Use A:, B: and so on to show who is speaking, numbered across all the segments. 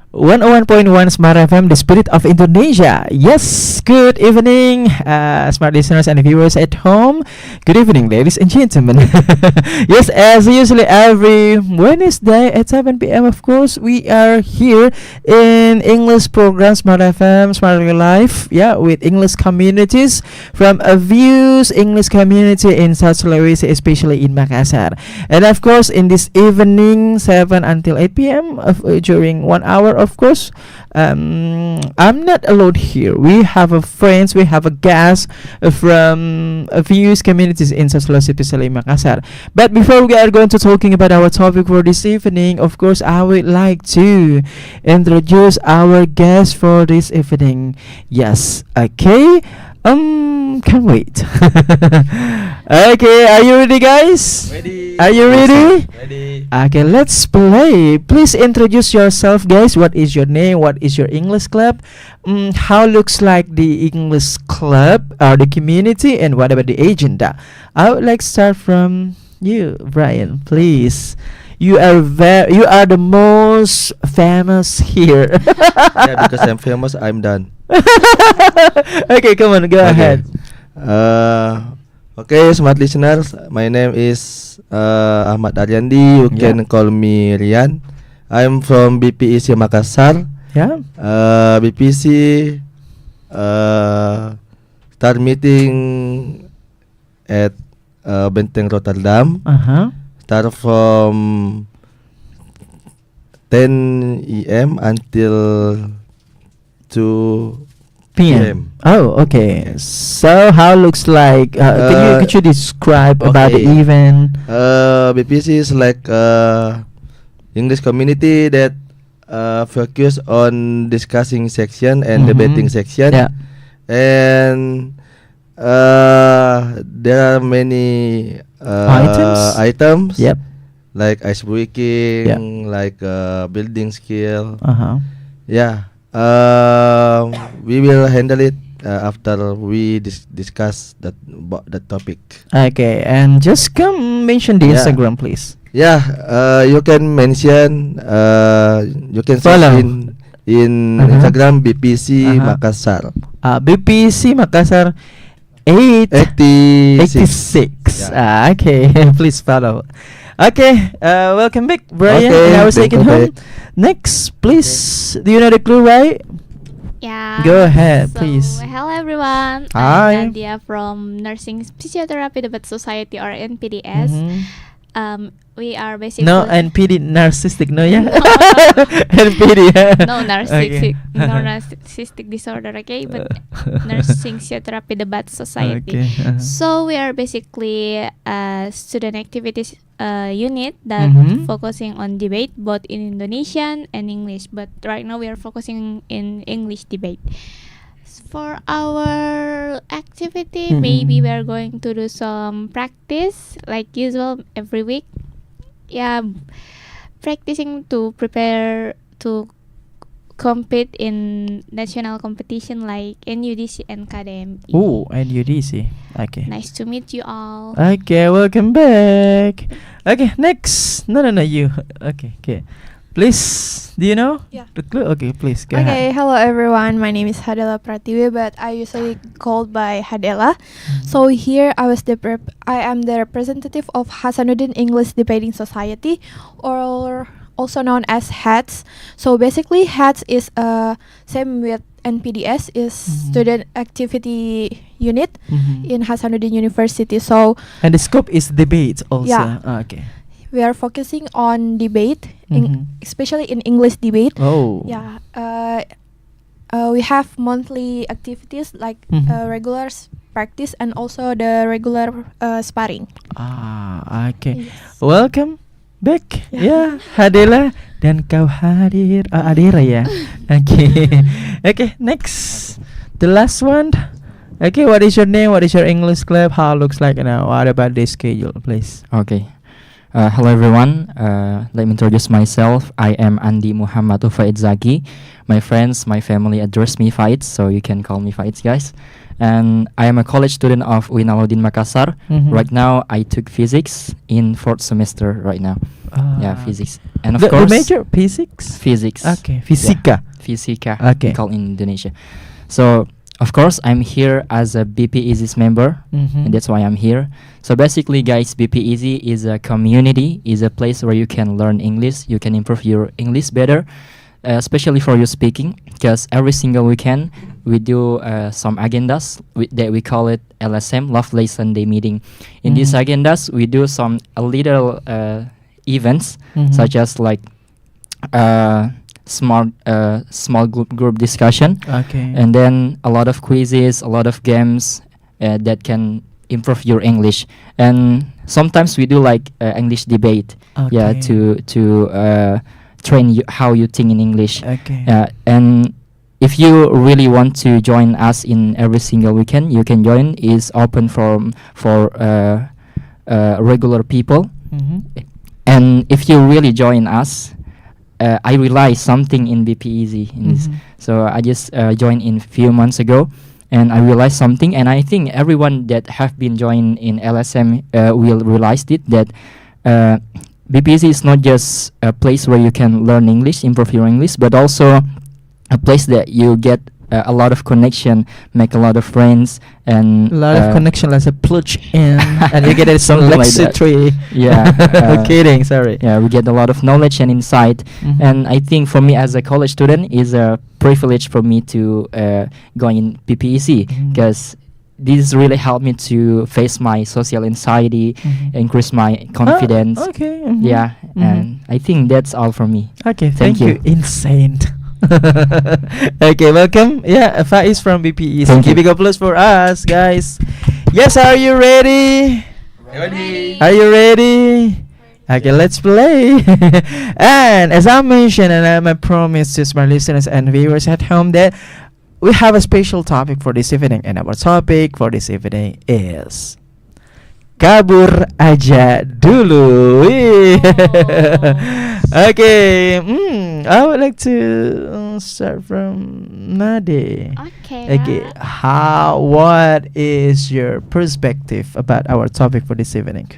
A: 101.1 Smart FM, the spirit of Indonesia. Yes, good evening, smart listeners and viewers at home. Good evening, ladies and gentlemen. Yes, as usually every Wednesday at 7 p.m. Of course, we are here in English program Smart FM, Smart Life. Yeah, with English communities from a views English community in South Sulawesi, especially in Makassar. And of course, in this evening, 7 until 8 p.m. During 1 hour. Of course, I'm not alone here. We have a friends, we have a guest from a few communities in Sulawesi, especially Makassar. But before we are going to talking about our topic for this evening, of course, I would like to introduce our guest for this evening. Yes, okay. Can't wait. Okay, are you ready, guys?
B: Ready.
A: Are you ready?
B: Ready.
A: Okay, let's play. Please introduce yourself, guys. What is your name? What is your English club? How looks like the English club or the community, and what about the agenda? I would like to start from you, Brian. Please. You are the most famous here.
B: Yeah, because I'm famous, I'm done.
A: Okay, come on, go ahead.
B: Okay, smart listeners. My name is Ahmad Aryandi. You can call me Rian. I'm from BPC Makassar.
A: Yeah.
B: BPC start meeting at Benteng Rotterdam. Start from 10 a.m. until 2 p.m.
A: Oh, okay. So how looks like? Could you describe about the
B: okay.
A: event?
B: BPC is like English community that focus on discussing section and debating section.
A: Yeah.
B: And there are many items.
A: Yep.
B: Like ice breaking,
A: Yeah.
B: like building skill.
A: Yeah.
B: We will handle it after we discuss that topic.
A: Okay, and just come mention the
B: Yeah.
A: Instagram, please.
B: Yeah, you can mention. You can
A: Follow.
B: search in Instagram BPC Makassar.
A: BPC Makassar 86.
B: Yeah.
A: Okay, please follow. Okay, welcome back, Brian.
B: Okay,
A: in our second
B: welcome
A: home. Next, please. Do you know the clue, right?
C: Yeah.
A: Go ahead,
C: So,
A: please.
C: hello everyone.
A: Hi.
C: I'm Nadia from Nursing Physiotherapy Debate Society or NPDS. We are basically
A: No, NPD narcissistic, no, yeah.
C: No,
A: NPD, yeah.
C: no
A: Okay.
C: narcissistic disorder, okay? But Nursing Physiotherapy Debate Society.
A: Okay.
C: So we are basically a student activities unit that focusing on debate both in Indonesian and English. But right now we are focusing in English debate. For our activity, maybe we are going to do some practice like usual every week. Yeah, practicing to prepare to compete in national competition like NUDC and KDMI.
A: Oh, and UDC. Okay.
C: Nice to meet you all.
A: Okay, welcome back. Okay, next. No, you. Okay. Please, do you know the clue? Okay, please go ahead.
D: Okay, hello everyone. My name is Hadela Pratiwi, but I usually called by Hadela. So here I am the representative of Hasanuddin English Debating Society, or also known as HATS. So basically, HATS is same with NPDS, is student activity unit in Hasanuddin University. So
A: And the scope is debate also.
D: Yeah.
A: Okay.
D: we are focusing on debate, especially in English debate.
A: Oh.
D: Yeah. We have monthly activities like regular practice and also the regular sparring.
A: Okay.
D: Yes.
A: Welcome back. Ya, Hadela dan kau hadir. Adira ya. Okay, next. The last one. Okay, what is your name? What is your English club? How it looks like now? What about the schedule, please?
E: Okay. Hello everyone. Let me introduce myself. I am Andi Muhammad Faid Zaki. My friends, my family address me Faiz, so you can call me Faiz, guys. And I am a college student of UIN Alauddin Makassar.
A: Mhm.
E: Right now, I took physics in 4th semester right now. Yeah,
A: Ah.
E: physics. And of
A: The
E: course,
A: major physics.
E: physics.
A: Okay, fisika.
E: Fisika,
A: Okay.
E: we call in Indonesia. So, of course, I'm here as a BP Easy's member,
A: Mhm.
E: and that's why I'm here. So basically, guys, BP Easy is a community, is a place where you can learn English, you can improve your English better, especially for your speaking. Because every single weekend we do some agendas that we call it LSM, Lovely Sunday Meeting. In these
A: Mhm.
E: agendas, we do some a little events,
A: Mhm.
E: such as like small group discussion,
A: Okay.
E: and then a lot of quizzes, a lot of games that can improve your English. And sometimes we do like English debate, yeah,
A: Okay.
E: to train you how you think in English.
A: Okay.
E: And if you really want to join us in every single weekend, you can join. Is open for regular people.
A: Mhm.
E: And if you really join us, I realized something in BP Easy in this.
A: Mhm.
E: So I just joined in few months ago, and I realized something. And I think everyone that have been joined in LSM will realize it, that BP Easy is not just a place where you can learn English, improve your English, but also a place that you get a lot of connection, make a lot of friends, and
A: A lot of connection, like a plunge in, and you get some
E: Something like that.
A: lexicry.
E: Yeah,
A: Kidding. Sorry.
E: Yeah, we get a lot of knowledge and insight.
A: Mhm.
E: And I think for me as a college student is a privilege for me to go in PPEC,
A: Mhm.
E: because this really helped me to face my social anxiety,
A: Mhm.
E: increase my confidence.
A: Ah, okay. Mhm.
E: Yeah,
A: Mhm.
E: and I think that's all from me.
A: Okay,
E: Thank
A: thank you.
E: you.
A: Insane. Okay, welcome. Yeah, Faiz from BPE.
E: Thank you.
A: Give a plus for us, guys. Yes, are you ready?
B: Ready.
A: Are you ready? Okay, let's play. And as I mentioned, and I promised to my listeners and viewers at home that we have a special topic for this evening, and our topic for this evening is kabur aja dulu. Wih. Okay, I would like to start from Nade.
C: Okay.
A: Okay, what is your perspective about our topic for this evening?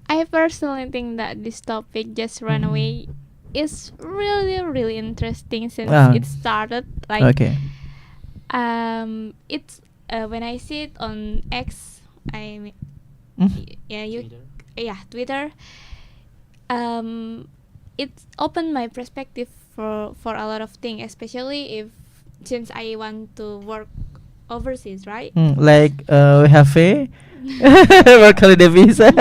C: I personally think that this topic, just run away, is really really interesting since
A: Ah.
C: it started like
A: Okay.
C: it's when I see it on X,
A: Mm.
C: Twitter. It's opened my perspective for a lot of things, especially if since I want to work overseas, right?
A: Like we have a work holiday visa.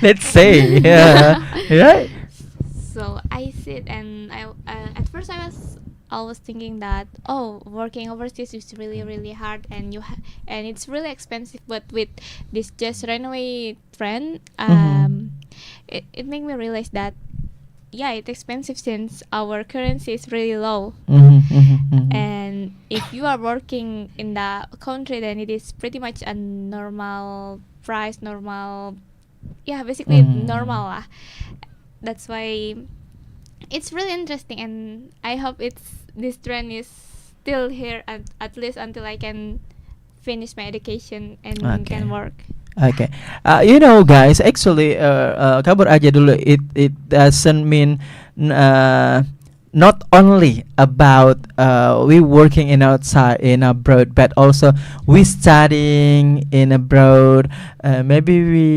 A: Let's say, yeah, right.
C: So I sit and I at first I was always thinking that working overseas is really really hard and and it's really expensive, but with this just runaway trend, it made me realize that it's expensive since our currency is really low. And if you are working in the country, then it is pretty much a normal price, basically normal lah. That's why it's really interesting, and I hope this trend is still here at least until I can finish my education and
A: Okay.
C: can work.
A: Okay, guys, actually, kabur aja dulu. It doesn't mean not only about we working in outside in abroad, but also we studying in abroad. Maybe we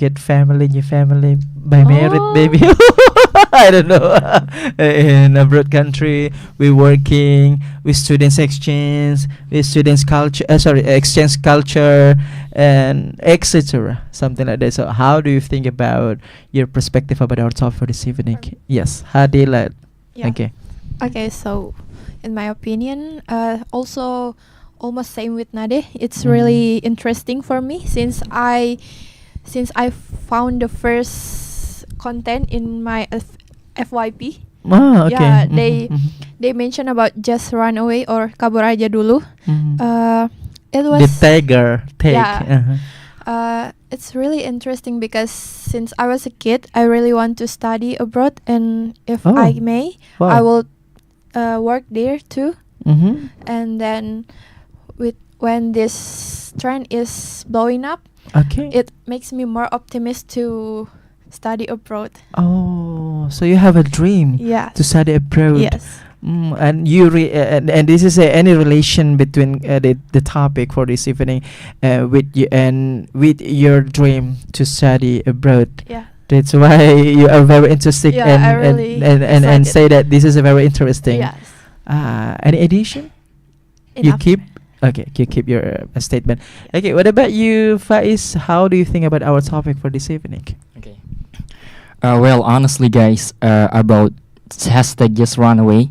A: get new family by married, maybe. I don't know. In abroad country, we working with students exchange, with students culture. Exchange culture and etc. Something like that. So, how do you think about your perspective about our topic for this evening? Yes, Hadila.
D: Yeah.
A: Okay.
D: Okay, so in my opinion, also almost same with Nade. It's
A: Mhm.
D: really interesting for me since I found the first content in my FYP.
A: Ah, okay.
D: Yeah,
A: Mhm,
D: they mentioned about just run away or kabur aja dulu.
A: mhm.
D: It
A: The
D: was
A: tiger take.
D: Yeah.
A: Uh-huh.
D: it's really interesting because since I was a kid, I really want to study abroad, and if
A: Oh.
D: I may,
A: Wow.
D: I will work there too.
A: Mm-hmm.
D: And then, when this trend is blowing up,
A: Okay.
D: it makes me more optimistic to study abroad.
A: Oh, so you have a dream
D: Yeah.
A: to study abroad.
D: Yes.
A: And and this is any relation between the topic for this evening with you and with your dream to study abroad.
D: Yeah.
A: That's why you are very interested
D: Yeah,
A: and
D: I really
A: and say
D: excited.
A: that this is a very interesting.
D: Yes.
A: Any addition? You
D: Enough.
A: keep okay. You keep your statement. Okay. What about you, Faiz? How do you think about our topic for this evening?
E: Okay. Well, honestly, guys, about hashtag just run away.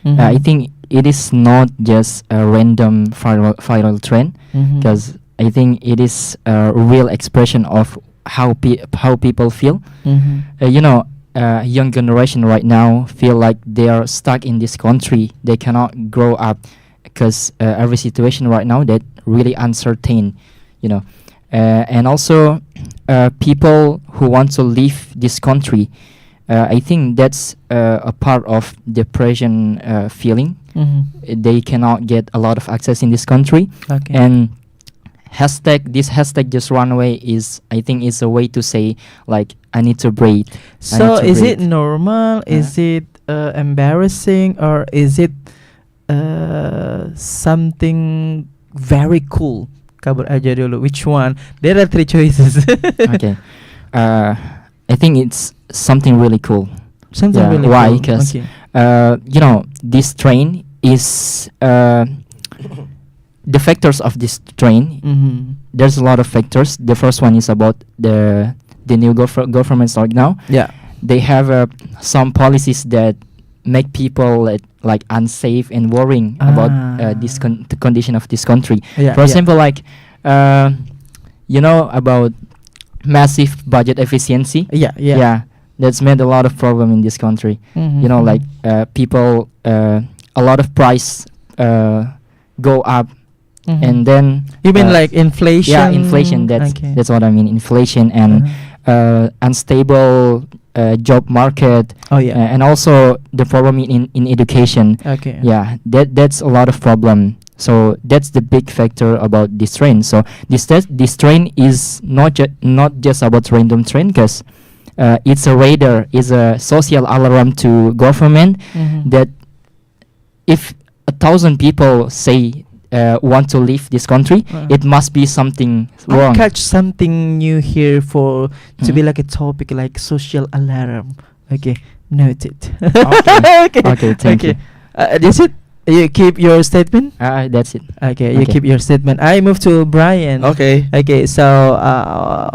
E: I think it is not just a random viral trend, because I think it is a real expression of how people feel. Young generation right now feel like they are stuck in this country. They cannot grow up because every situation right now that really uncertain. And also people who want to leave this country. I think that's a part of depression feeling. They cannot get a lot of access in this country,
A: Okay.
E: and this hashtag just run away is, I think, is a way to say like I need to breathe.
A: So
E: to
A: is it
E: breathe.
A: normal? Is it embarrassing, or is it something very cool? Kabur aja dulu. Which one? There are three choices.
E: Okay. I think it's something really cool.
A: Something
E: Yeah,
A: really
E: why?
A: cool.
E: 'Cause
A: Okay.
E: This train is the factors of this train. There's a lot of factors. The first one is about the new governments right now.
A: Yeah.
E: They have some policies that make people like unsafe and worrying about this the condition of this country.
A: Yeah.
E: For example, like about massive budget efficiency.
A: Yeah. Yeah.
E: That's made a lot of problem in this country. Like people, a lot of price go up, and then
A: you mean like inflation?
E: yeah, inflation.
A: Okay.
E: That's what I mean. Inflation and unstable job market,
A: Oh yeah.
E: and also the problem in education.
A: Okay.
E: Yeah, that's a lot of problem. So that's the big factor about this trend. So this trend is not just about random trend, because it's a radar, is a social alarm to government that if 1,000 people say want to leave this country, it must be something
A: I
E: wrong.
A: catch something new here for to be
E: Mhm.
A: like a topic like social alarm. Okay, noted.
E: Okay. Okay, thank you.
A: Is it? You keep your statement.
E: That's it.
A: Okay, you
E: Okay.
A: keep your statement. I move to Brian.
B: Okay.
A: Okay, so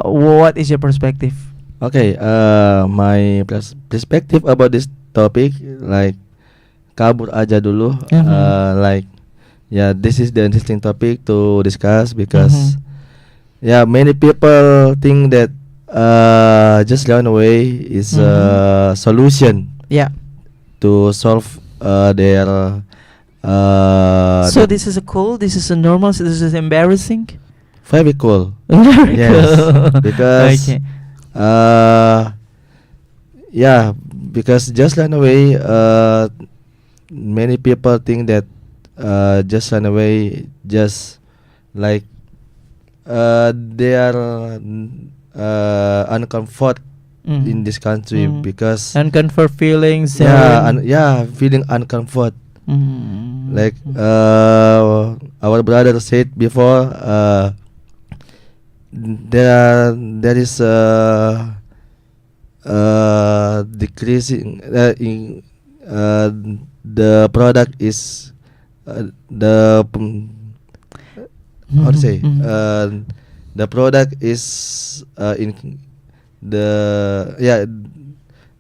A: what is your perspective?
B: Okay. My perspective about this topic, like kabur aja dulu. Like, yeah, this is the interesting topic to discuss because, yeah, many people think that just run away is a solution
A: Yeah.
B: to solve their.
A: So this is a cool. This is a normal. So this is embarrassing.
B: very cool.
A: Very
B: Yes,
A: cool.
B: because
A: Okay.
B: yeah, because just run away. Many people think that just run away, just like they are uncomfort in this country because
A: uncomfort feelings.
B: feeling uncomfort. Like
A: Mm-hmm.
B: our brother said before, there is decreasing in the product is how to say the product is in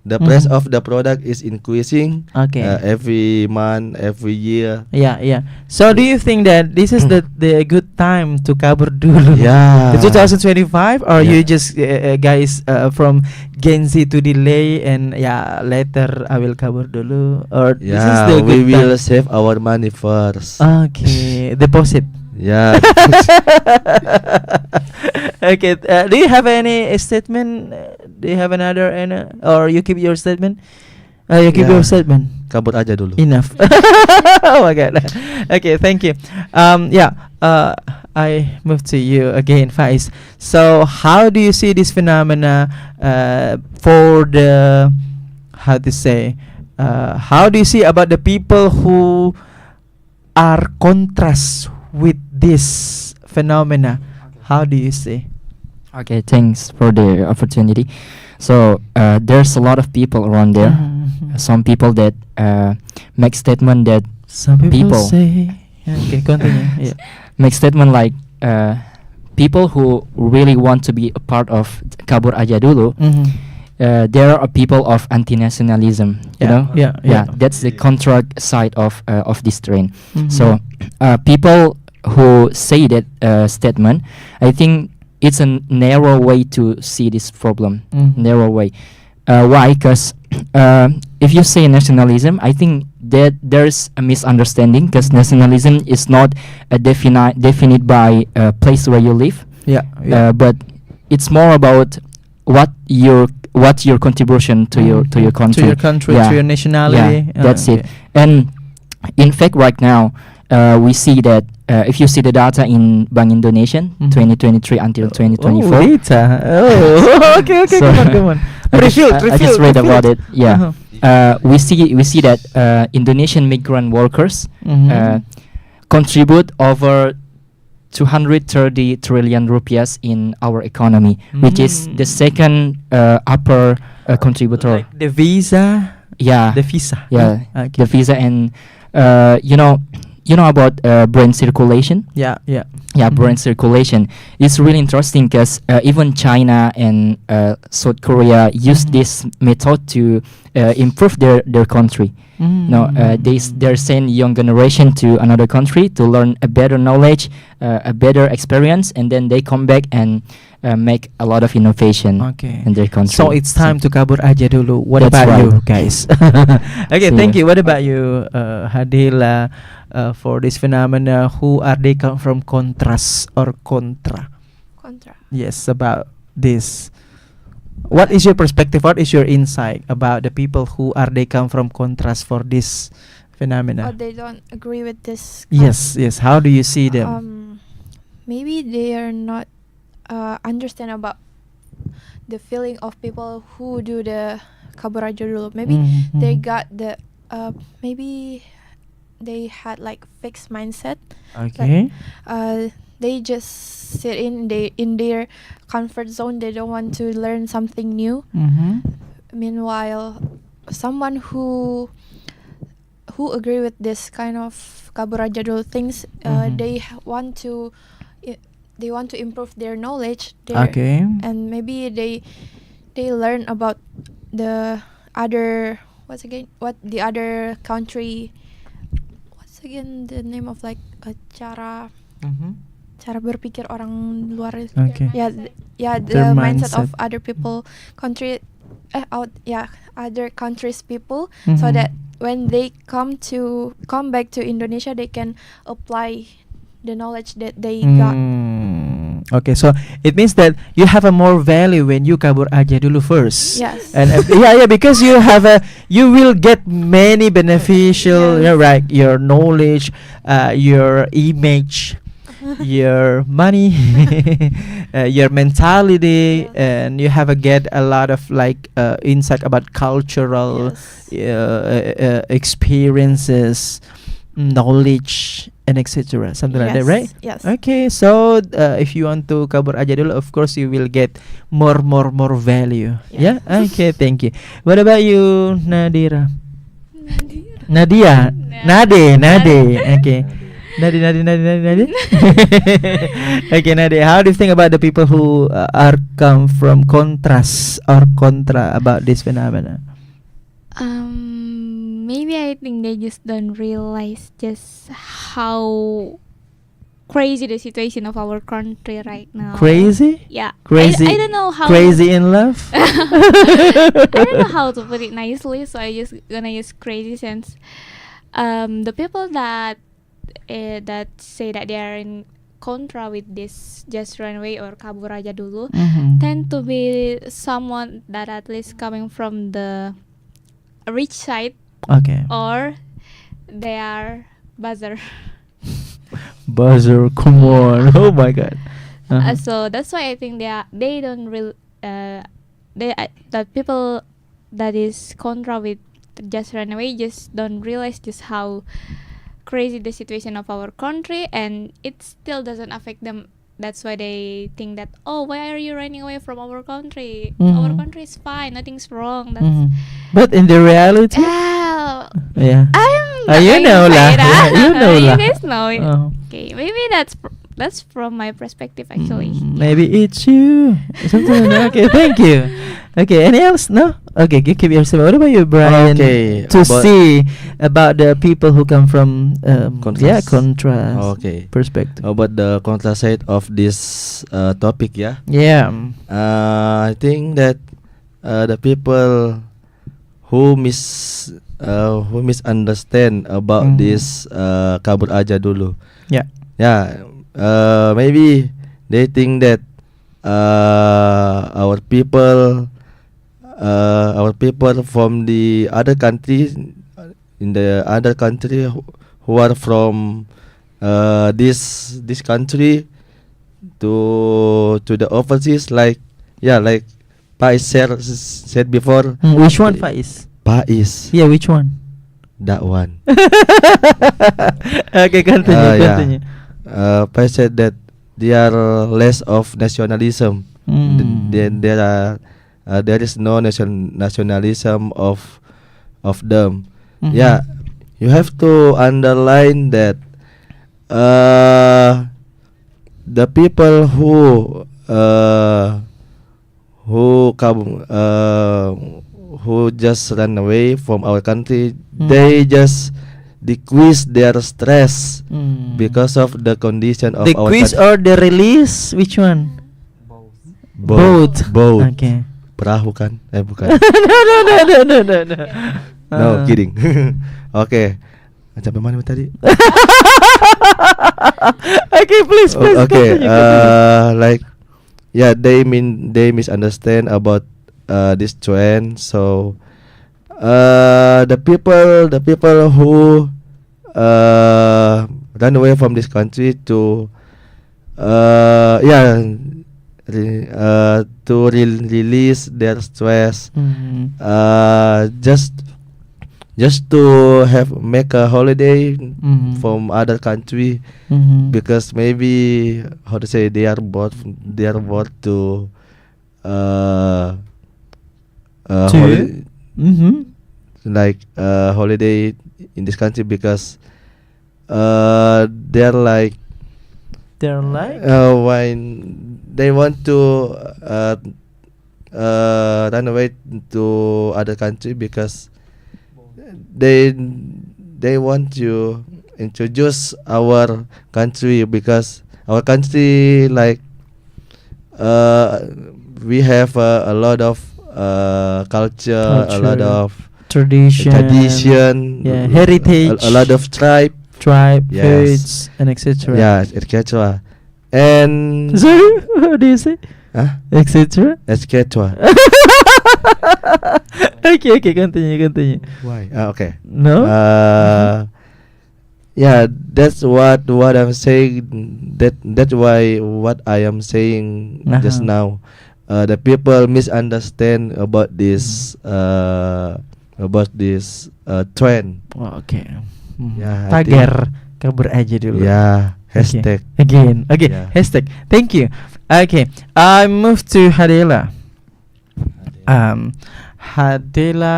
B: the price of the product is increasing
A: Okay.
B: every month, every year.
A: Yeah. So do you think that this is the good time to kabur dulu?
B: Yeah.
A: The 2025, or you
B: Yeah.
A: just guys from Gen Z to delay and later I will kabur dulu, or this is
B: Yeah,
A: the
B: we
A: good
B: will
A: time?
B: save our money first.
A: Okay, deposit.
B: Yeah.
A: Okay. Do you have any statement? Do you have another or you keep your statement? You keep
B: Yeah.
A: your statement.
B: Kabur aja dulu.
A: Enough. Oh my god. Okay, thank you. Yeah. I move to you again, Faiz. So, how do you see this phenomena for the how to say? How do you see about the people who are contrast with this phenomena? How do you see?
E: Okay, thanks for the opportunity. So there's a lot of people around there.
A: Mhm.
E: Some people that make statement that
A: Some people,
E: people.
A: say. Okay, continue. Yeah.
E: make statement like people who really want to be a part of Kabur Aja Dulu.
A: Mhm.
E: There are people of anti-nationalism. You know.
A: Yeah.
E: That's the contra side of this train.
A: Mhm.
E: So people who say that statement, I think it's a narrow way to see this problem.
A: Mhm.
E: Narrow way. Why? Because if you say nationalism, I think that there's a misunderstanding. Because nationalism is not defined by a place where you live,
A: Yeah.
E: but it's more about what your contribution to your country.
A: to your country,
E: Yeah.
A: to your nationality.
E: Yeah, that's it.
A: Okay.
E: And in fact, right now, we see that if you see the data in Bank Indonesia,
A: Mhm.
E: 2023 until 2024.
A: Oh, data. Oh, okay.
E: So-
A: Come on.
E: I just read about it. Yeah,
A: Uh-huh.
E: we see that Indonesian migrant workers
A: Mhm.
E: contribute over 230 trillion rupiahs in our economy, which is the second upper contributor.
A: Like the visa.
E: Yeah,
A: The visa.
E: yeah,
A: Okay.
E: the visa and you know about brain circulation.
A: Yeah.
E: Yeah,
A: Mhm.
E: brain circulation. It's really interesting because even China and South Korea use
A: Mhm.
E: this method to improve their country. No, they're send young generation to another country to learn a better knowledge, a better experience, and then they come back and make a lot of innovation
A: Okay.
E: in their country.
A: So it's time to kabur aja dulu. What
E: That's
A: about
E: right.
A: you guys? Okay,
E: See
A: thank
E: ya.
A: you. What about you, Hadila? For this phenomena, who are they come from? Contrast or contra?
D: Contra.
A: Yes, about this. What is your perspective? What is your insight about the people who are they come from contrast for this phenomena?
D: Or they don't agree with this.
A: Yes. How do you see them?
D: Maybe they are not understand about the feeling of people who do the kabur aja dulu. Maybe they
A: Mhm.
D: got the maybe they had like fixed mindset.
A: Okay.
D: They just sit in their comfort zone. They don't want to learn something new.
A: Mhm.
D: Meanwhile, someone who agree with this kind of kabur aja dulu things,
A: Mhm.
D: they want to improve their knowledge. Their,
A: Okay.
D: and maybe they learn about the other what the other country. What's again the name of like cara
A: Mhm.
D: berpikir orang luar.
A: Okay.
D: The
A: Their
D: mindset of
A: mindset.
D: other people other countries people, so
A: Mhm.
D: that when they come back to Indonesia, they can apply the knowledge that they got.
A: Okay, so it means that you have a more value when you kabur aja dulu first.
D: Yes.
A: And because you have you will get many beneficial,
D: Yes.
A: right? Your knowledge, your image, your money, your mentality,
D: Yes.
A: and you have get a lot of like insight about cultural
D: Yes.
A: experiences, knowledge, and etc. Something like that, right?
D: Yes.
A: Okay, so if you want to kabur aja dulu, of course you will get more value. Yeah.
D: Yeah.
A: Okay, thank you. What about you, Nadira? Nadia. Nade. Okay. Nade. Okay, Nade. How do you think about the people who are come from contrast or contra about this phenomena?
C: Maybe I think they just don't realize just how crazy the situation of our country right now.
A: Crazy?
C: Yeah.
A: Crazy.
C: I don't know how.
A: Crazy in love?
C: I don't know how to put it nicely, so I just gonna use crazy since the people that that say that they are in contra with this just run away or kabur aja dulu tend to be someone that at least coming from the rich side
A: Okay.
C: or they are buzzer.
A: Buzzer, come on. Oh my god.
C: So that's why I think they don't real that people that is contra with just run away just don't realize just how crazy the situation of our country, and it still doesn't affect them. That's why they think that, oh, why are you running away from our country? Our country is fine, nothing's wrong. That's
A: But in the reality,
C: yeah.
A: yeah.
C: I'm
A: Ah, you
C: not
A: know
C: going to
A: lah.
C: say that.
A: You know
C: You
A: lah.
C: guys know it.
A: Oh.
C: Okay, maybe that's from my perspective actually.
A: Maybe it's you. Something. Okay, thank you. Okay, any else? No. Okay, you keep yourself. What about you, Brian?
B: Okay,
A: To
B: about-
A: see about the people who come from
B: Contrast.
A: contrast
B: Okay.
A: perspective.
B: About the contra side of this topic, yeah.
A: Yeah.
B: I think that the people who misunderstand about this kabur aja dulu.
A: Yeah.
B: Yeah. Maybe they think that our people from the other country, in the other country who are from this country to the overseas, like Pak said before.
A: Which one, Faiz?
B: Pais,
A: Yeah, which one?
B: that one.
A: Okay, continue,
B: Yeah.
A: continue.
B: Pais said that they are less of nationalism. Then there is no nationalism of them. Yeah, you have to underline that the people who just run away from our country, they just decrease their stress because of the condition of
A: The
B: our
A: quiz
B: country.
A: or the release? Which one?
B: Both.
A: Okay.
B: Perahu kan? Bukan.
A: No.
B: No, kidding. Okay. Sampai mana tadi?
A: Okay, please, please.
B: Okay.
A: continue.
B: Like, yeah, they misunderstand about this trend. So, the people who run away from this country to release their stress, just to make a holiday from other country, because maybe how to say, they are bored to like holiday in this country, because they're like
A: They're like
B: when they want to run away to other country, because they want to introduce our country, because our country, like, we have a lot of culture, a lot of tradition,
A: yeah, heritage,
B: a lot of tribe,
A: yes.
B: Yes.
A: Foods, and etc.
B: yeah, etc. And
A: Sorry, what do you say? Etc.
B: etc.
A: Okay, continue.
B: Why? Okay.
A: No.
B: Yeah, that's what I'm saying. That's why what I am saying just now. The people misunderstand about this trend.
A: Oh, okay.
B: Yeah, I
A: Tagar kabur aja dulu.
B: Yeah, hashtag.
A: Again. Okay,
B: Yeah.
A: hashtag. Thank you. Okay, I move to Hadela. Hadela,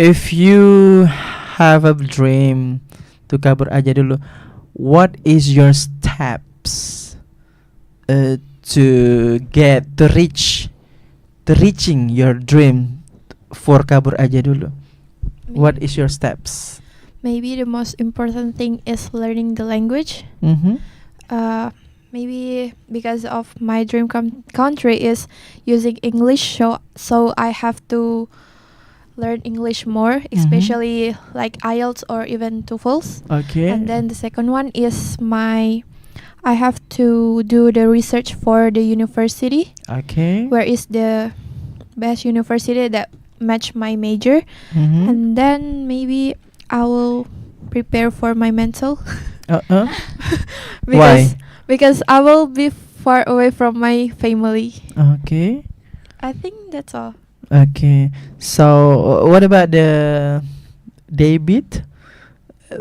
A: if you have a dream to kabur aja dulu, what is your steps to reaching your dream for kabur aja dulu? What is your steps?
D: Maybe the most important thing is learning the language. Maybe because of my dream country is using English, so I have to learn English more, especially like IELTS or even TOEFLs.
A: Okay.
D: And then the second one is I have to do the research for the university.
A: Okay.
D: Where is the best university that match my major?
A: Mhm.
D: And then maybe I will prepare for my mental
A: Why?
D: because I will be far away from my family.
A: Okay.
D: I think that's all.
A: Okay. So what about the debit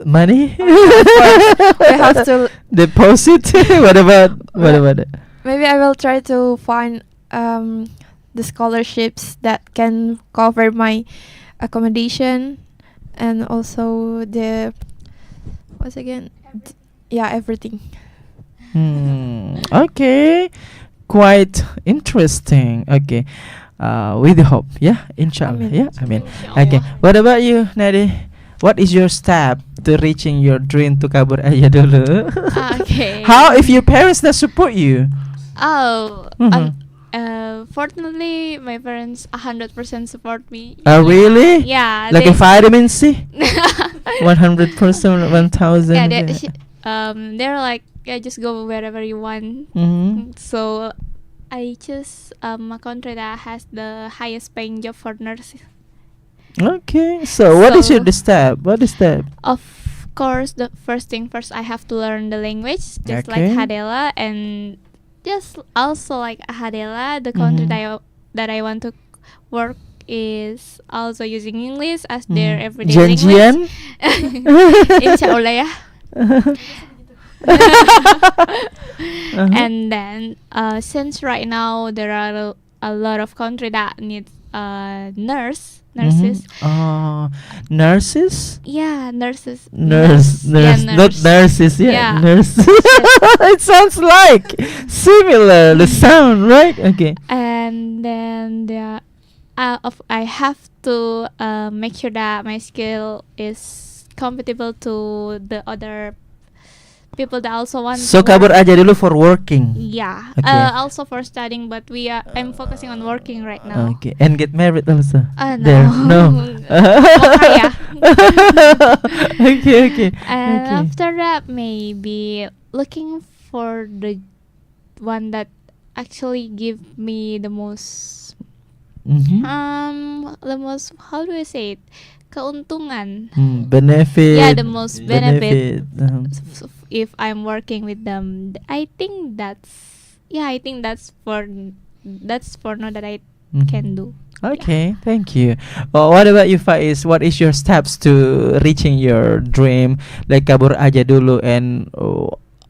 A: money?
D: We have to
A: deposit. what about it?
D: maybe I will try to find the scholarships that can cover my accommodation and also the what's again everything.
A: Okay. Quite interesting. Okay. With hope. Yeah. Inshallah.
D: Amin.
A: Yeah. I mean. Okay. What about you, Nadi? What is your step to reaching your dream to kabur aja dulu?
C: Okay.
A: How if your parents not support you?
C: Oh,
A: Mhm.
C: fortunately, my parents 100% support me.
A: Really?
C: Yeah.
A: Like a vitamin C? 100%, 1000.
C: Yeah, they're like, yeah, just go wherever you want.
A: Mhm.
C: So I choose a country that has the highest paying job for nurses.
A: Okay. So what is
C: So-
A: the step? What is step?
C: Of course, the first thing first, I have to learn the language, just
A: Okay.
C: like Hadela, and just also like Hadela, the country that I want to work is also using English as their everyday
A: Janjian?
C: language. Insyaallah ya.
A: Uh-huh.
C: And then since right now there are a lot of country that need nurses.
A: Nurses?
C: Yeah, nurses.
A: Nurse,
C: Yeah,
A: not nurses. Yeah,
C: Yeah.
A: nurse. It sounds like similar. The sound, right? Okay.
C: And then I have to make sure that my skill is compatible to the other people that also want.
A: So
C: to
A: kabur
C: work.
A: aja dulu for working.
C: Yeah.
A: Okay.
C: Also for studying, but I'm focusing on working right now.
A: Okay, and get married also.
C: No.
A: There, no.
C: Kaya.
A: Okay.
C: And
A: Okay.
C: after that, maybe looking for the one that actually give me the most
A: Mhm.
C: how do I say it, keuntungan.
A: Benefit.
C: Yeah, the most benefit.
A: Uh-huh.
C: If I'm working with them, I think that's for now that I
A: Mhm.
C: can do.
A: Okay, thank you. What about you, Faiz? What is your steps to reaching your dream, like kabur aja dulu, and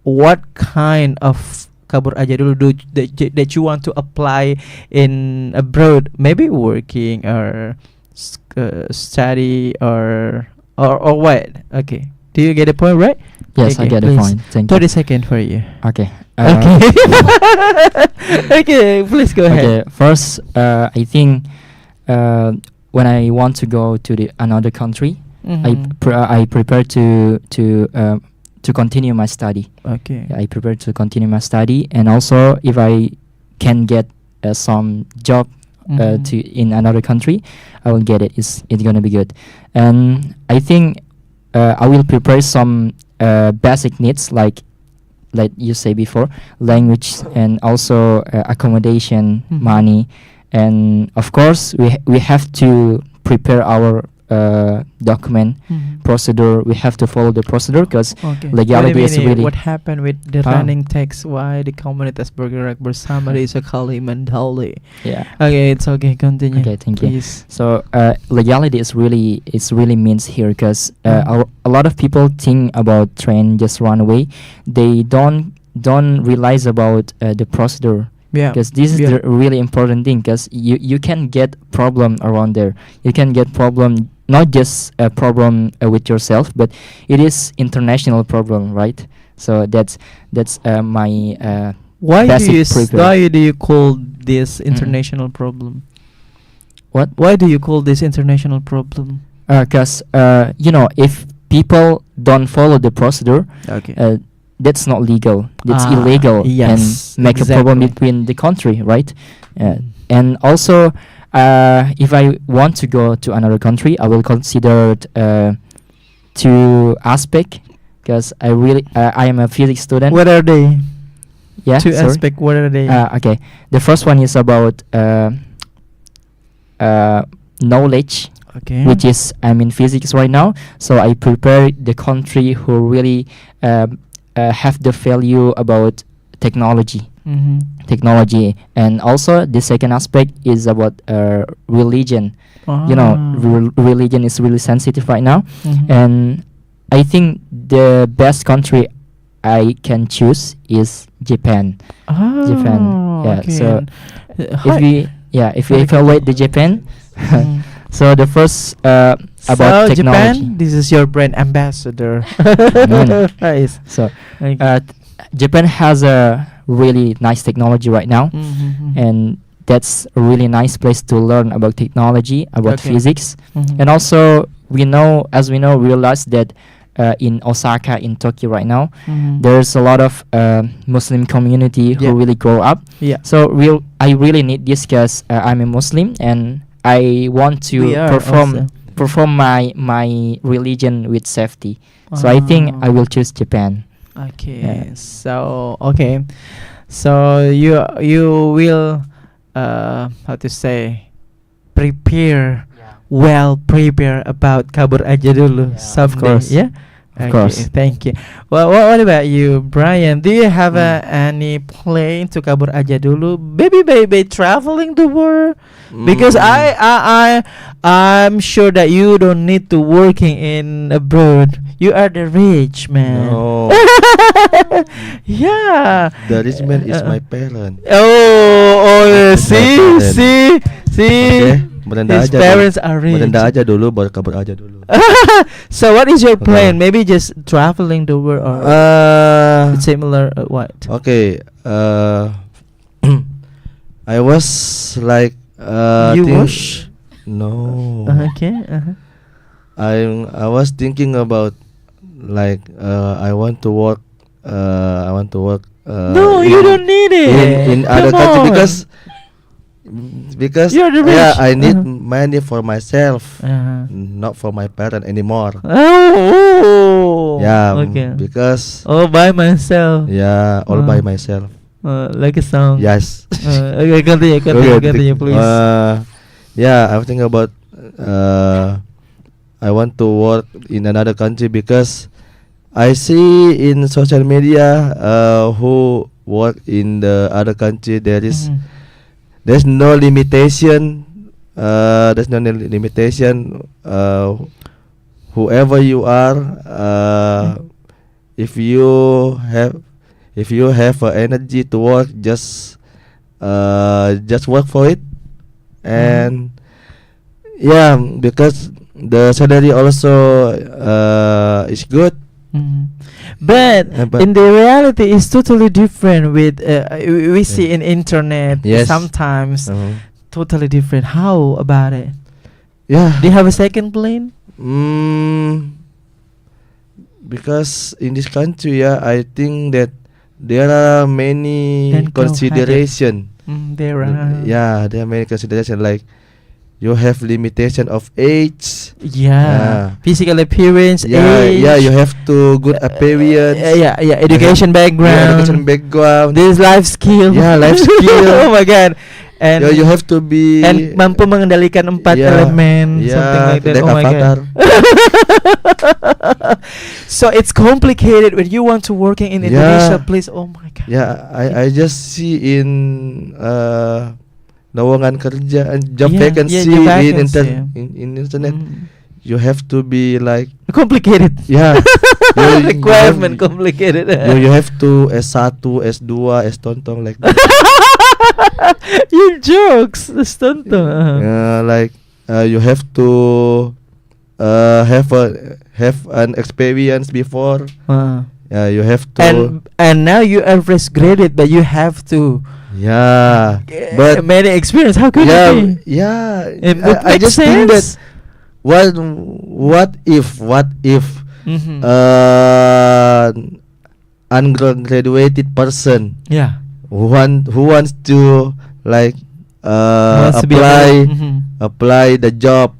A: what kind of kabur aja dulu that you want to apply in abroad? Maybe working or study or what? Okay, do you get the point, right?
E: Yes, I
A: Okay,
E: get the
A: please.
E: point. Thank
A: 30
E: you.
A: seconds for you.
E: Okay.
A: Okay. Okay, please go
E: Okay.
A: ahead.
E: First, I think when I want to go to another country,
A: Mhm.
E: I prepare to continue my study.
A: Okay.
E: I prepare to continue my study, and also if I can get some job
A: Mhm.
E: in another country, I will get it. It's gonna be good, and I think I will prepare some basic needs like you say before, language and also accommodation,
A: Mhm.
E: money, and of course we have to prepare our document
A: Mhm.
E: procedure. We have to follow the procedure because
A: Okay.
E: legality
A: Wait a
E: is
A: minute,
E: really.
A: what happened with the running text? Why the komunitas bergerak bersama di sekali mendali?
E: Yeah.
A: Okay, it's okay. Continue.
E: Okay, thank you.
A: Please.
E: So legality is really means here because a lot of people think about train just run away. They don't realize about the procedure.
A: Yeah.
E: Because this is
A: Yeah.
E: the really important thing because you can get problem around there. You can get problem, not just a problem with yourself, but it is international problem, right? So that's my
A: Why
E: basic prepare.
A: why do you call this international problem?
E: What?
A: Why do you call this international problem?
E: Because if people don't follow the procedure,
A: Okay.
E: that's not legal. That's
A: Ah,
E: illegal
A: yes,
E: and make a problem
A: exactly.
E: between the country, right?
A: Mm.
E: And also, if I want to go to another country, I will consider two aspect because I am a physics student.
A: What are they?
E: Yeah,
A: Two
E: sorry.
A: aspect. What are they?
E: Okay, the first one is about knowledge,
A: Okay.
E: which is I'm in physics right now, so I prepare the country who really have the value about technology.
A: Mm-hmm.
E: And also the second aspect is about religion. You know, religion is really sensitive right now,
A: Mhm.
E: and I think the best country I can choose is Japan. Japan, yeah,
A: Okay.
E: so
A: Hi-
E: if we
A: Hi,
E: evaluate the Japan,
A: Mhm.
E: so the first
A: So
E: about technology.
A: Japan, this is your brand ambassador.
E: Amen.
A: Nice.
E: So
A: Okay.
E: Japan has a really nice technology right now,
A: Mhm.
E: and that's a really nice place to learn about technology, about
A: Okay.
E: physics.
A: Mhm.
E: And also we realize that in Osaka, in Tokyo right now,
A: Mhm.
E: there's a lot of Muslim community who
A: Yeah.
E: really grow up.
A: Yeah.
E: So I really need this because I'm a Muslim and I want to
A: We are also.
E: perform my religion with safety. So I think I will choose Japan.
A: Okay.
E: Yeah.
A: So okay. So you will how to say prepare prepare about kabur aja dulu
E: Yeah, of
A: someday,
E: course.
A: yeah.
E: Of
A: Okay,
E: course.
A: thank you. Well, what about you, Brian? Do you have any plan to kabur aja dulu? Baby, traveling the world? Because I'm sure that you don't need to working in abroad. You are the rich man.
B: No,
A: Yeah.
B: the rich man is my parent.
A: See.
B: Oke, berenda
A: His
B: aja.
A: parents are rich.
B: Berenda aja dulu, baru kabur aja dulu.
A: So what is your plan?
B: Okay.
A: Maybe just traveling the world or
B: Uh,
A: similar what?
B: okay. I was like
A: You
B: think-
A: wish?
B: No.
A: Okay.
B: I was thinking about like I want to work. I want to work.
A: No, you don't need it.
B: in other
A: Come
B: country
A: on.
B: because
A: You're the
B: yeah,
A: rich.
B: I need
A: Uh-huh.
B: money for myself,
A: Uh-huh.
B: not for my parent anymore.
A: Oh.
B: Yeah,
A: Okay.
B: because
A: All by myself.
B: yeah, all by
A: Uh.
B: myself.
A: Like a song.
B: Yes.
A: Okay, continue, please.
B: Yeah, I was thinking about I want to work in another country because I see in social media who work in the other country
A: Mhm.
B: there's no limitation. There's no limitation. Whoever you are, if you have energy to work, just work for it, and yeah, because the salary also is good.
A: Mhm. But
B: But-
A: in the reality, it's totally different. With we see in internet
B: Yes.
A: sometimes totally different. How about it?
B: Yeah.
A: Do you have a second plan?
B: Because in this country, yeah, I think that there are many
A: Then go ahead.
B: consideration.
A: There are.
B: Yeah, there are many consideration like you have limitation of age.
A: Yeah. Physical appearance,
B: Yeah,
A: age.
B: yeah, you have to good appearance.
A: Yeah. Education
B: Yeah,
A: background.
B: education background.
A: This life skill.
B: Yeah, life skill.
A: Oh my god. And
B: You have to be
A: and mampu mengendalikan 4
B: Yeah,
A: elemen,
B: yeah,
A: something like that.
B: like
A: Oh my
B: Avatar.
A: god. So it's complicated when you want to working in
B: Yeah.
A: Indonesia, please. Oh my god.
B: Yeah, I just see in lowongan kerja and job
A: Yeah,
B: vacancy,
A: job
B: in
A: vacancy.
B: in internet.
A: Mm.
B: You have to be like
A: Complicated.
B: yeah.
A: Requirement complicated.
B: You have to S1, S2, S tontong like that.
A: Your jokes, stunto.
B: Like you have to have an experience before. You have to
A: And now you are fresh graduate, but you have to
B: yeah. But
A: many experience. How could
B: yeah,
A: it be?
B: yeah.
A: It would
B: I
A: make
B: just think that
A: sense.
B: what if
A: Mhm.
B: ungraduated person
A: Yeah.
B: who wants to like
A: Wants to be
B: apply the job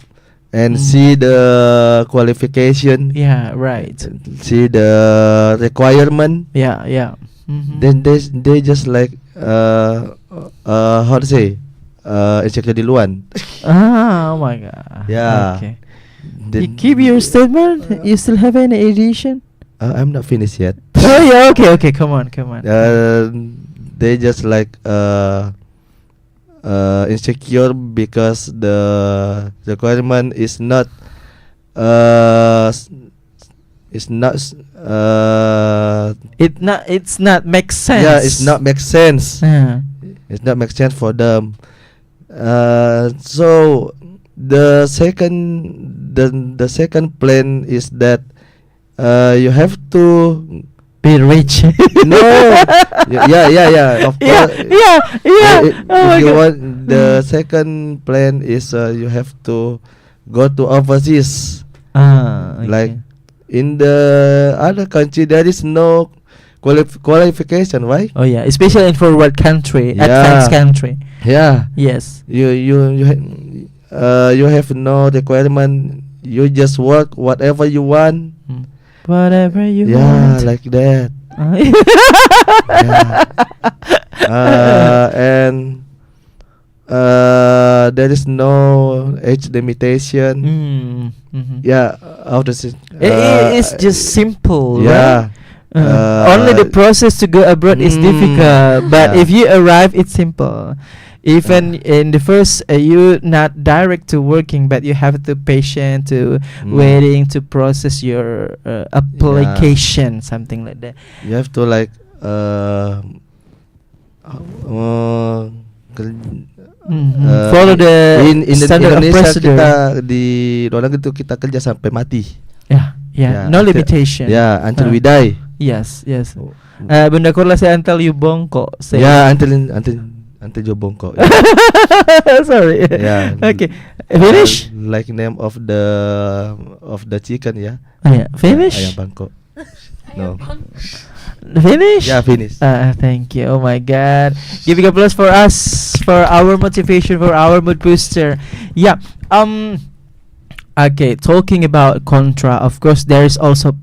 B: and see the qualification,
A: Yeah, right.
B: see the requirement.
A: Yeah.
B: Then they just like how to say insecure duluan.
A: Oh my god.
B: Yeah.
A: Okay. You
B: Then-
A: keep your statement. You still have any addition?
B: I'm not finished yet.
A: Oh yeah. Okay. Come on.
B: They just like insecure because the requirement is not it's not
A: It's not make sense.
B: yeah, it's not make sense.
A: Yeah.
B: It's not make sense for them. So the second plan is that you have to
A: Be rich.
B: no yeah of course.
A: Yeah.
B: If
A: Oh my
B: you
A: God.
B: want, the second plan is you have to go to overseas.
A: Okay.
B: Like in the other country, there is no qualification, right?
A: Oh yeah, especially in forward country,
B: Yeah.
A: advanced country.
B: Yeah,
A: Yes.
B: you have no requirement. You just work whatever you want.
A: Whatever you
B: Yeah,
A: want.
B: like that. And there is no age limitation. Yeah, how to say?
A: It's just simple.
B: Yeah.
A: Right? Only the process to go abroad is difficult, but
B: yeah.
A: if you arrive, it's simple. Even in the first, you not direct to working, but you have to patient to waiting to process your application, something like that.
B: You have to like
A: Follow the
B: in
A: standard of
B: Indonesia
A: procedure.
B: kita di luar negeri itu kita kerja sampai mati.
A: Yeah, no
B: until-
A: limitation.
B: Yeah, until
A: Uh,
B: we die.
A: Yes. Bunda Korla say until you bongkok. Say.
B: Yeah, until you bongkok.
A: Sorry.
B: Yeah.
A: Okay. Finish.
B: Like name of the chicken, yeah.
A: Finish.
B: Ayam bangkok. No.
A: Finish.
B: Yeah, finish.
A: Thank you. Oh my God. Giving a plus for us, for our motivation, for our mood booster. Yeah. Okay. Talking about contra, of course, there is also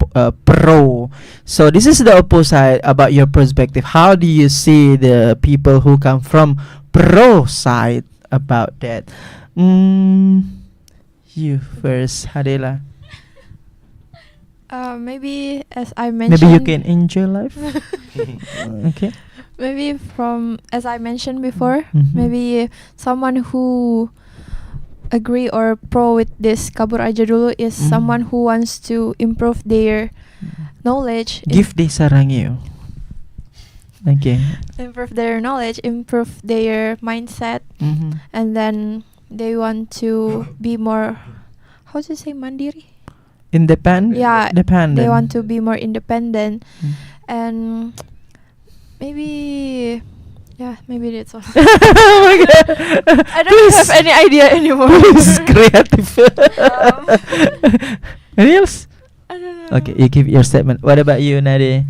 A: pro. So this is the opposite about your perspective. How do you see the people who come from pro side about that? You first, Hadela.
D: Maybe as I mentioned.
A: Maybe you can enjoy life. Okay.
D: Maybe from as I mentioned before,
A: Mhm.
D: maybe someone who agree or pro with this kabur aja dulu is
A: Mhm.
D: someone who wants to improve their knowledge,
A: Give they sarang you. Okay.
D: improve their knowledge, improve their mindset,
A: Mhm.
D: and then they want to be more, how to say, mandiri.
A: Independent.
D: Yeah,
A: Dependent.
D: They want to be more independent,
A: Mm.
D: and maybe that's all.
A: Oh my God.
D: I don't have any idea anymore.
A: Please, creative. Anything else?
D: I don't know.
A: Okay, you give your statement. What about you, Nade?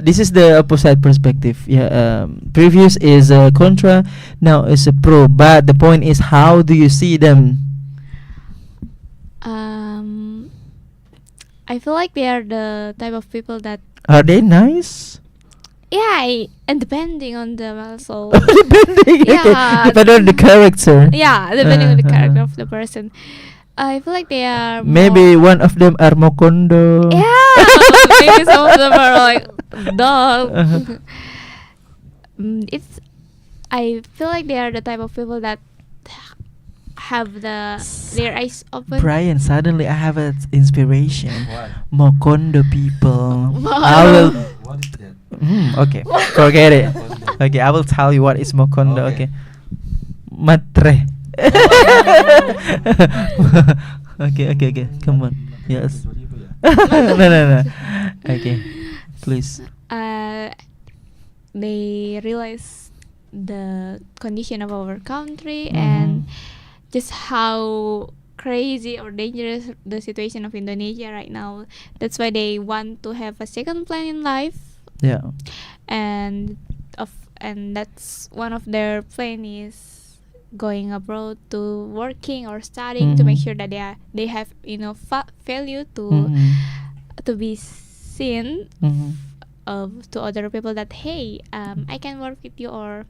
A: This is the opposite perspective. Yeah. Previous is a contra, now is a pro. But the point is, how do you see them?
C: I feel like they are the type of people that
A: Are they nice?
C: and depending on them also.
A: Depending.
C: Yeah.
A: Okay. Depending on the character.
C: Yeah, depending on the character
A: Uh-huh.
C: of the person. I feel like they are
A: Maybe one of them are Mokondo.
C: Yeah, maybe some of them are like dull.
A: Uh-huh.
C: I feel like they are the type of people that have their eyes open.
A: Brian, suddenly I have an inspiration.
B: What?
A: Mokondo people.
C: Wow.
A: I will.
B: What is that?
A: Okay, forget it. Okay, I will tell you what is Mokondo. Okay,
B: Okay.
A: Matre. Okay. Come on. Yes. No. Okay, please.
C: They realize the condition of our country
A: Mhm.
C: and just how crazy or dangerous the situation of Indonesia right now. That's why they want to have a second plan in life,
A: Yeah.
C: and that's one of their plan is going abroad to working or studying to make sure that they have value to be seen to other people that hey, I can work with you, or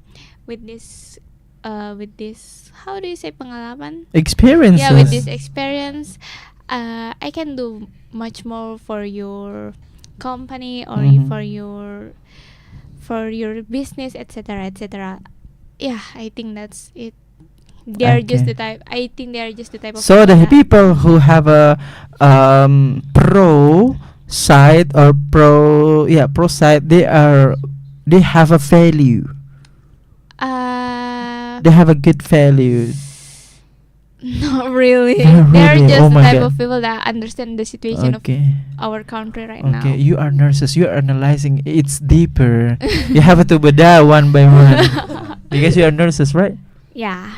C: with this how do you say pengalaman,
A: Experiences.
C: yeah, with this experience I can do much more for your company or for your business, etc., etc. Yeah, I think that's it. They are just
A: Okay.
C: the type. I think they are just the type of
A: So the
C: that-
A: people who have a pro side or pro side, they have a value. They have a good value.
C: Not really.
A: Not
C: They're
A: really.
C: just
A: Oh
C: the
A: my
C: type
A: God.
C: of people that understand the situation of
A: Okay.
C: our country right
A: Okay,
C: now.
A: you are nurses. You are analyzing. It's deeper. You have to bedah one by one because you are nurses, right?
C: Yeah.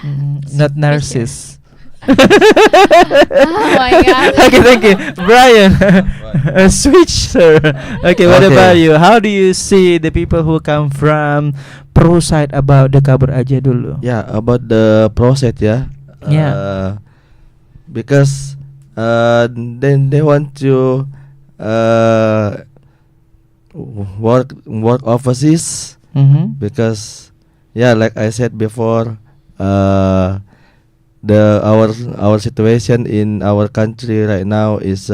A: Not
C: Sure.
A: nurses.
C: Oh my God.
A: Okay, thank you, Brian. Switch, sir. Okay, what
B: Okay.
A: about you? How do you see the people who come from pro side about the kabur aja dulu?
B: Yeah, about the process, yeah.
A: Yeah.
B: Because then they want to work overseas,
A: Mm-hmm.
B: because yeah, like I said before, our situation in our country right now is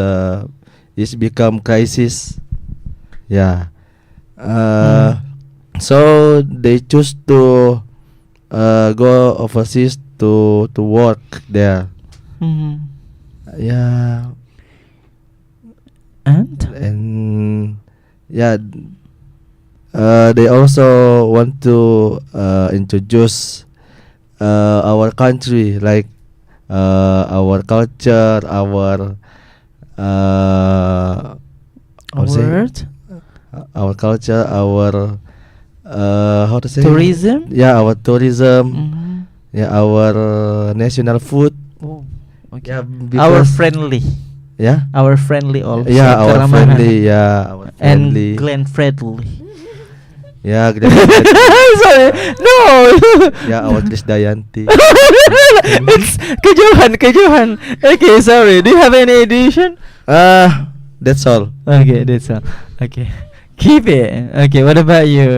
B: become crisis. Yeah. So they choose to go overseas to work there.
A: Mm-hmm.
B: Yeah. And yeah, they also want to introduce our country, like our culture, our how to say?
A: Word?
B: Our culture, our how to say?
A: Tourism?
B: Yeah, our tourism.
A: Mm-hmm.
B: Yeah, our national food.
A: Oh, okay.
B: Yeah,
A: Our
B: because-
A: friendly.
B: Yeah.
A: Our friendly also.
B: Yeah, our
A: Keramahan.
B: friendly. Yeah, our
A: And
B: friendly.
A: Glenn friendly.
B: Yeah,
A: Sorry, no.
B: yeah, our Krisdayanti.
A: It's kejohan. Okay, sorry. Do you have any addition?
B: That's all.
A: Okay, that's all. Okay, keep it. Okay, what about you,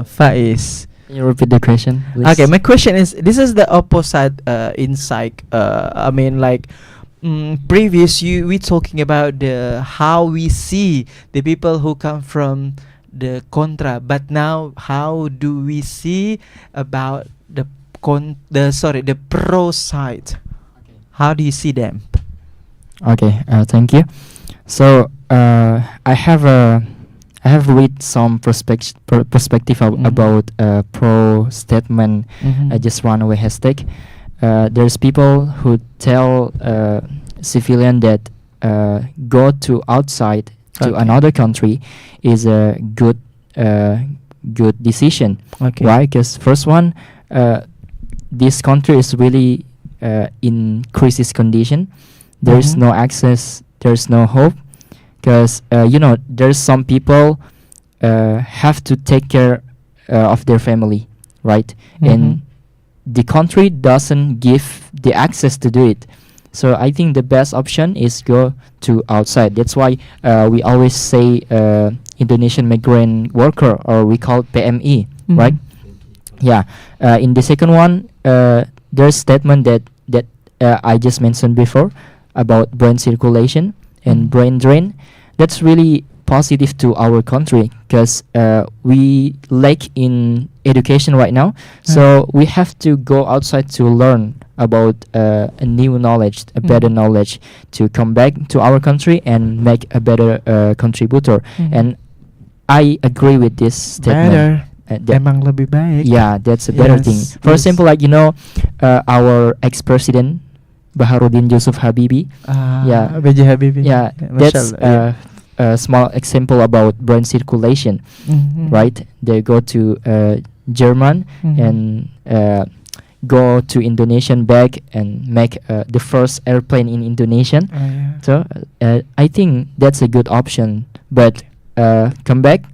A: Faiz?
E: Can you repeat the question, please?
A: Okay, my question is: this is the opposite insight. I mean, like previous, we talking about the how we see the people who come from the contra, but now how do we see about the the pro side? How do you see them?
E: Okay, thank you. So I have read some perspective about pro statement.
A: Mhm.
E: Just runaway hashtag. There's people who tell civilian that go to outside to
A: Okay.
E: another country is a good decision.
A: Okay.
E: Why? Because first one, this country is really in crisis condition. There is
A: Mhm.
E: no access. There's no hope. Because there's some people have to take care of their family, right? And the country doesn't give the access to do it. So I think the best option is go to outside. That's why we always say Indonesian migrant worker, or we call PMI, right? Yeah. In the second one, there's statement that I just mentioned before about brain circulation and brain drain. That's really positive to our country, because we lack in education right now. So we have to go outside to learn about a new knowledge, a better knowledge, to come back to our country and make a better contributor. And I agree with this statement.
A: Better.
E: That-
A: Emang lebih baik.
E: yeah, that's a better thing.
A: Yes,
E: For
A: yes.
E: example, like our ex-president Baharudin Yusuf Habibie. Yeah.
A: B.J. Habibie.
E: Yeah, that's
A: Mashallah,
E: a small example about brain circulation,
A: Mhm.
E: right? They go to German
A: Mhm.
E: and go to Indonesian back and make the first airplane in Indonesian.
A: Oh, yeah.
E: So I think that's a good option. But come back,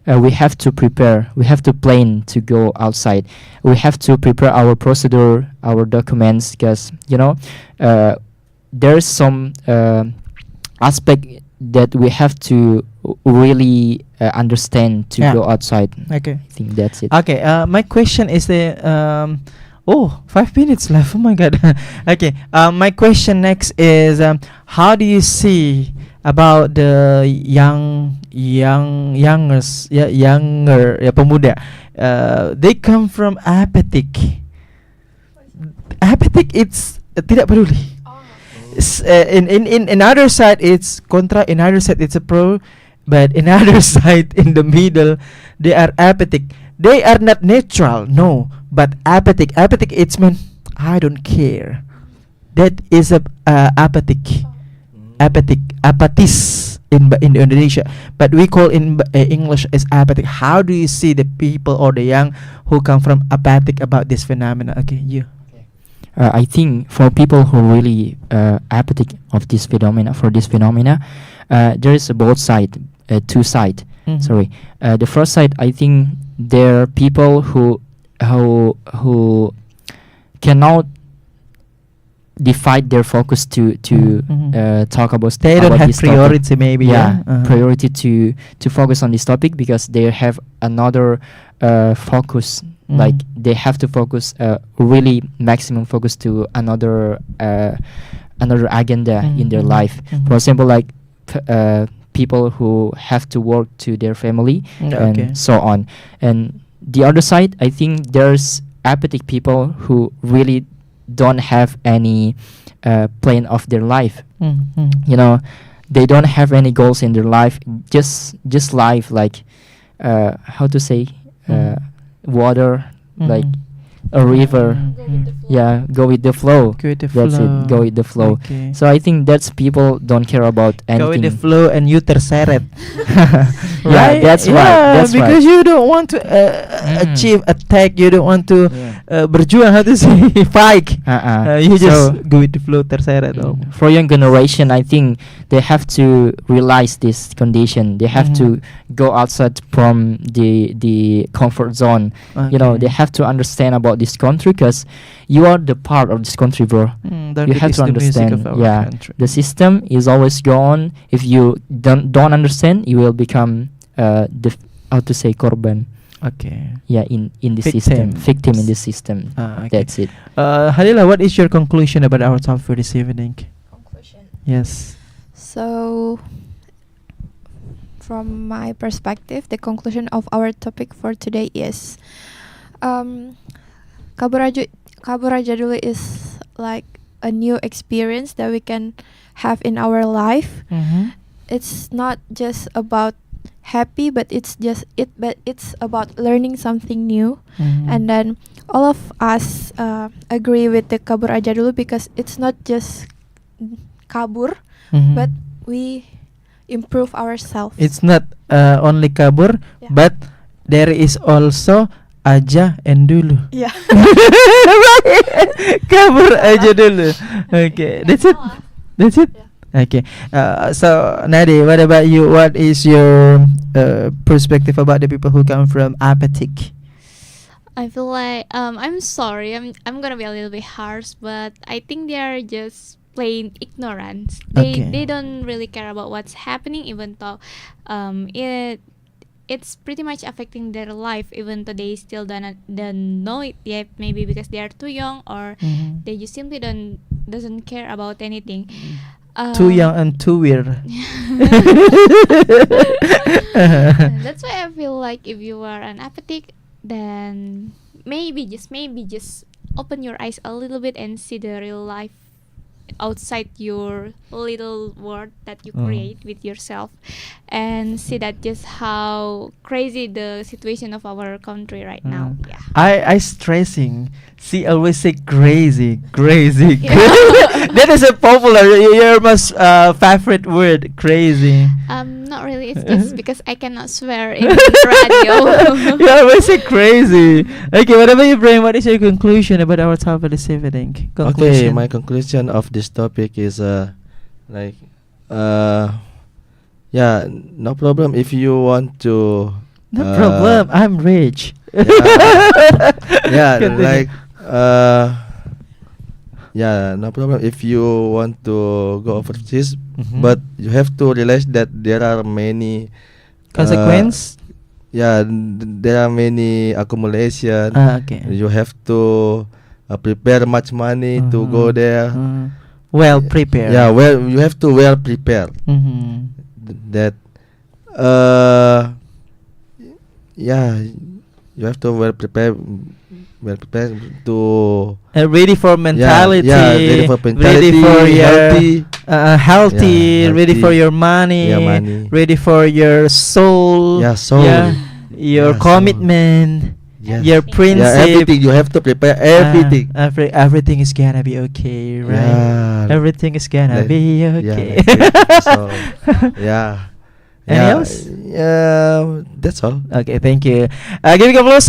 E: we have to prepare. We have to plan to go outside. We have to prepare our procedure, our documents, because there's some aspect that we have to really understand to
A: Yeah.
E: go outside.
A: Okay.
E: I think that's it.
A: Okay. My question is the 5 minutes left. Oh my god. Okay. My question next is how do you see about the younger pemuda? They come from apathic. Apathic, it's tidak peduli. In other side it's contra, in other side it's a pro, but in other side in the middle they are apathic. They are not neutral, no, but apathic. Apathic, it's mean I don't care. That is a apathic. Apatis in Indonesia, but we call in English as apathic. How do you see the people or the young who come from apathic about this phenomena? Okay, you.
E: I think for people who really apathetic of this phenomena, there is a both side, two side.
A: Mhm.
E: Sorry, the first side, I think there are people who cannot divide their focus to
A: Mhm.
E: talk about
A: They don't
E: about
A: have
E: this topic.
A: priority, maybe.
E: Yeah,
A: Uh-huh.
E: priority to focus on this topic because they have another focus. Like they have to focus really maximum focus to another agenda in their
A: Mhm.
E: life.
A: Mhm.
E: For example, like people who have to work to their family and
A: Okay.
E: so on. And the other side, I think there's apathetic people who really don't have any plan of their life.
A: Mhm.
E: They don't have any goals in their life. Just life, like how to say, water, like a river. Yeah, go with the flow.
A: Go with the
E: That's
A: flow.
E: it. Go with the flow.
A: Okay.
E: So I think that's people don't care about anything.
A: Go with the flow and you terseret.
E: Yeah, that's right.
A: Yeah,
E: That's
A: because
E: right.
A: you don't want to achieve attack. You don't want to berjuang. How to say fight. You just
E: So,
A: go with the flow terseret. Oh.
E: for young generation, I think they have to realize this condition. They have to go outside from the comfort zone.
A: Okay.
E: They have to understand about this country because you are the part of this country, bro.
A: Don't
E: You have
A: release
E: to
A: the music
E: understand.
A: of our
E: Yeah,
A: country.
E: the system is always gone. If you don't understand, you will become how to say korban.
A: Okay.
E: Yeah, in the
A: Victim.
E: system, victim in the system.
A: Okay.
E: That's it.
A: Halila, what is your conclusion about our topic for this evening?
D: Conclusion.
A: Yes.
D: So, from my perspective, the conclusion of our topic for today is Kabur Aja Dulu is like a new experience that we can have in our life.
A: Mm-hmm.
D: It's not just about happy, but it's about learning something new. And then all of us agree with the Kabur Aja Dulu because it's not just kabur, but we improve ourselves.
A: It's not only kabur,
D: Yeah.
A: but there is also aja and dulu.
D: Yeah.
A: Kabur aja dulu. Okay, that's it. That's it. Okay. So Nadi, what about you? What is your perspective about the people who come from apathic?
C: I feel like I'm sorry. I'm gonna be a little bit harsh, but I think they are just plain ignorance.
A: Okay.
C: They don't really care about what's happening, even though it's pretty much affecting their life, even though they still don't know it yet. Maybe because they are too young, or they just simply doesn't care about anything.
A: Too young and too weird.
C: That's why I feel like if you are an apathic, then maybe just open your eyes a little bit and see the real life outside your little world that you create with yourself, and see that just how crazy the situation of our country right now. Yeah.
A: I stressing. She always say crazy.
C: Yeah.
A: That is a popular your most favorite word, crazy.
C: Not really. It's just because I cannot swear in radio.
A: You always say crazy. Okay, what about you, Brian? What is your conclusion about our topic this evening?
B: Okay, my conclusion of this topic is yeah, no problem if you want to
A: No problem. I'm rich.
B: Yeah,
A: Continue.
B: like yeah, no problem if you want to go overseas,
A: Mhm.
B: but you have to realize that there are many
A: Consequence.
B: yeah, there are many accumulation.
A: Okay.
B: You have to prepare much money to go there.
A: Well prepared.
B: Yeah, well, you have to well prepare.
A: Mhm.
B: That yeah, you have to well prepare to
A: Ready for mentality.
B: Yeah, ready for mentality,
A: Ready for your healthy.
B: Yeah,
A: Ready for
B: healthy.
A: your money.
B: Yeah, money.
A: Ready for your soul.
B: Yeah, soul.
A: Yeah, your
B: Yeah, soul.
A: commitment.
B: Yes.
A: Your
C: Yeah,
A: principle.
B: Yeah, everything you have to prepare everything.
A: Everything is gonna be okay, right?
B: Yeah.
A: Everything is gonna
B: Like-
A: be
B: Yeah,
A: okay.
B: like that. So yeah.
A: Any
B: Yeah,
A: else?
B: Yeah, that's all.
A: Okay, thank you. Giving applause,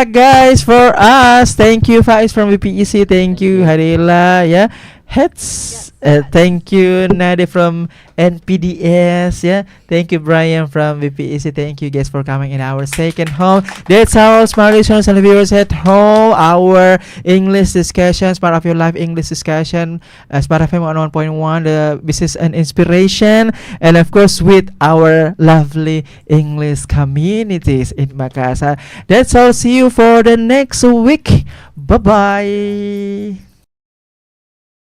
A: guys, for us. Thank you, Faiz from BPEC. Thank you, Harila. Yeah, Heads. Thank you, Nade from NPDS. Yeah, thank you, Brian from BPEC. Thank you, guys, for coming in our second home. That's our smart listeners and viewers at home. Our English discussion, part of your live English discussion, Smart FM 101.1, the business and inspiration, and of course with our lovely English communities in Makassar. That's all. See you for the next week. Bye bye.